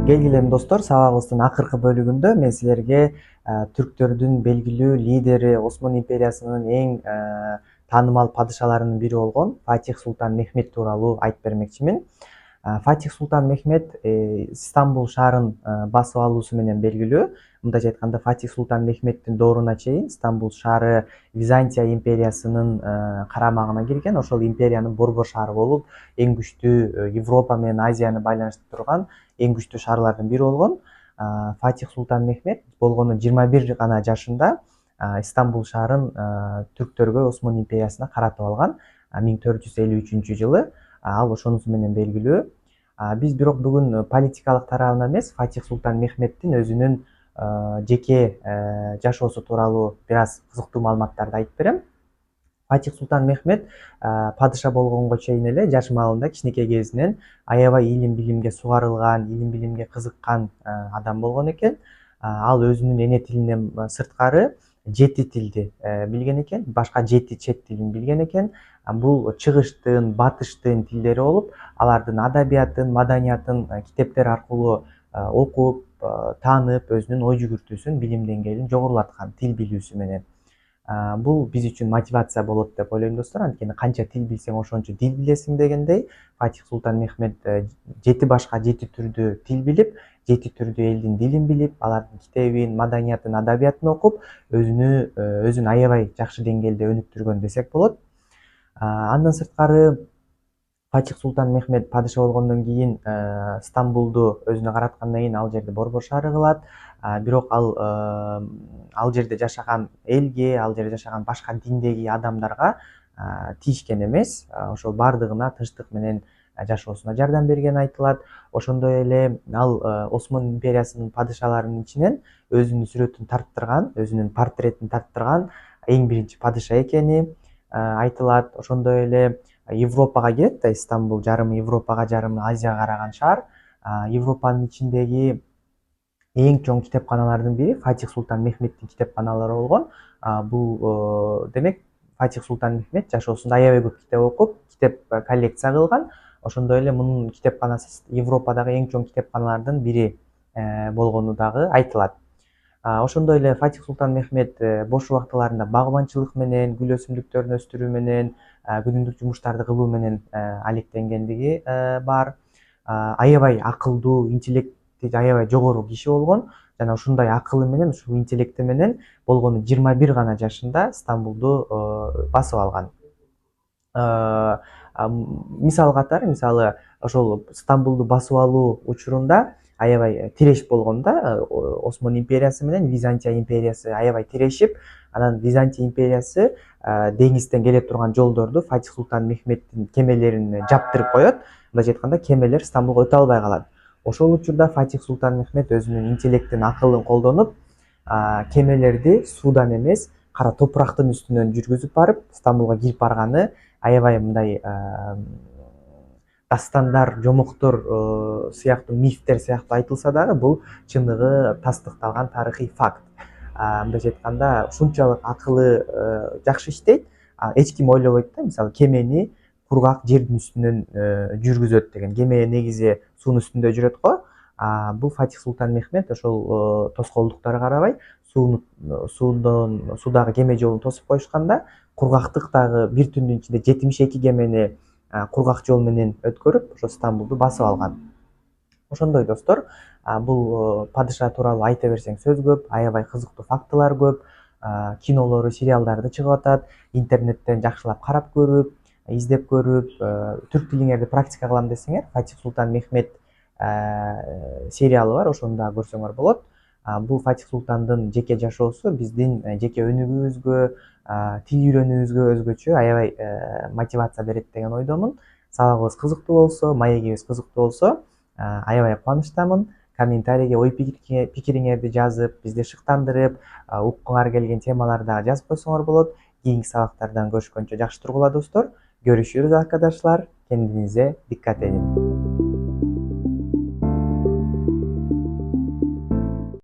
Келгиле достор, сабагыбыздын акыркы бөлүгүндө мен силерге түрктөрдүн белгилүү лидери, Осман империясынын эң таанымал падышаларынын бири болгон Фатих Султан Мехмет тууралуу айтып бермекчимин. Фатих Султан Мехмет Стамбул шаарын басып алуусу менен белгилүү. Мындайча айтканда, Фатих Султан Мехметтин дооруна чейин Стамбул шаары Византия империясынын карамагына кирген. Ошол империянын борбор шаары болуп, эң күчтүү Европа менен Азияны байланыштырып турган эң күчтүү шаарлардын бири болгон. Фатих Султан Мехмет болгону 21 гана жашында Стамбул шаарын түрктөргө, Осман империясына каратып алган 1453-жылы. Ал ошонусу менен белгилүү. Биз бирок бүгүн политикалык тарабына эмес, Фатих Султан Мехметтин өзүнүн жеке жашоосу тууралуу бир аз кызыктуу маалыматтарды айтып берем. Фатих Султан Мехмет падыша болгонго чейин эле жаш маалында, кичинекей кезинен аябай илим билимге сугарылган, илим билимге кызыккан адам болгон экен. Ал өзүнүн эне тилинен сырткары 7 тилди билген экен, башка 7 чет тилин билген экен. Бул чыгыштын, батыштын тилдери болуп, алардын адабиятын, маданиятын китептер аркылуу окуп, таанып, өзүнүн ой жүгүртүүсүн, билим деңгээлин жогорулаткан тил билүүсү менен. Бул биз үчүн мотивация болот деп ойлойм достор. Анткени канча тил билсең, ошончо дил билесиң дегендей, Фатих Султан Мехмет 7 түрдүү тил билип, 7 түрдүү элдин дилин билип, алардын китебин, маданиятын, адабиятын окуп, өзүн аябай жакшы деңгээлде өнүктүргөн десек болот. Андан сырткары Фатих Султан Мехмет падыша болгондон кийин Стамбулду өзүнө караткандан кийин ал жерди борбор шаары кылат. Бирок ал жерде жашаган элге, ал жерде жашаган башка диндеги адамдарга тийишкен эмес. Ошол бардыгына тынчтык менен жашоосуна жардам бергени айтылат. Ошондой эле ал Осман империясынын падышаларынын ичинен өзүнүн сүрөтүн тарттырган, өзүнүн портретін тарттырган эң биринчи падыша экени айтылат. Ошондой эле Европага кирет да, Стамбул жарымы Европага, жарымы Азияга караган шаар. Европанын ичиндеги эң чоң китепканалардын бири Фатих Султан Мехметтин китепканалары болгон. Бул демек Фатих Султан Мехмет жашоосунда аябай көп китеп окуп, китеп коллекция кылган. Ошондой эле мунун китепканасы Европадагы эң чоң китепканалардын бири болгону дагы айтылат. Ошондой эле Фатих Султан Мехмет бош убактыларында багбанчылык менен, гүл өсүмдүктөрүн өстүрүү менен, күнүмдүк жумуштарды кылуу менен алектенгендиги бар. Аябай акылдуу, интеллекти аябай жогору киши болгон жана ушундай акылы менен, ушул интеллекти менен болгону 21 гана жашында Стамбулду басып алган. Мисал катары, мисалы ошол Стамбулду басып алуу учурунда аябай тиреш болгон да, Осман империясы менен Византия империясы аябай тирешип, анан Византия империясы деңизден келе турган жолдорду Фатих Султан Мехметтин кемелерин жаптырып коет. Мындайча айтканда, кемелер Стамбулга өтө албай калат. Ошол учурда Фатих Султан Мехмет өзүнүн интеллектин, акылын колдонуп, кемелерди суудан эмес, кара топурактын үстүнөн жүргүзүп барып, Стамбулга кирип барганы аябай мындай дастандар, жомоктор сыяктуу, мифтер сыяктуу айтылса дагы, бул чындыгы тастыкталган тарыхый факт. Мындайча айтканда, ушунчалык акылы жакшы иштейт, эч ким ойлобойт да, мисалы кемени кургак жердин үстүнөн жүргүзөт деген. Кеме негизи суунун үстүндө жүрөт го. Бул Фатих Султан Мехмет ошол тоскоолдуктарга карабай суудагы кеме жолун тосуп коюшканда, кургактыктагы бир түндүн ичинде 72 кемени кургак жол менен өткөрүп, ошо Стамбулду басып алган. Ошондой достор, бул падыша тууралуу айта берсең сөз көп, аябай кызыктуу фактылар көп, кинолору, сериалдарды чыгып атат. Интернеттен жакшылап карап көрүп, издеп көрүп, түрк тилиңерди практика кылам десеңер, Фатих Султан Мехмет сериалы бар, ошону да көрсөңөр болот. Бул Фатих Султандын жеке жашоосу биздин жеке өнүгүүбүзгө, тил үйрөнүүбүзгө өзгөчө аябай мотивация берет деген ойдомун. Сабагыбыз кызыктуу болсо, маегибиз кызыктуу болсо, аябай кубанычтамын. Комментарийге ой пикириңерди жазып, бизди шыктандырып, уккуңар келген темаларда жазып койсоңор болот. Кийинки сабактардан көрүшкөнчө жакшы тургула достор. Görüşürüz arkadaşlar. Kendinize dikkat edin.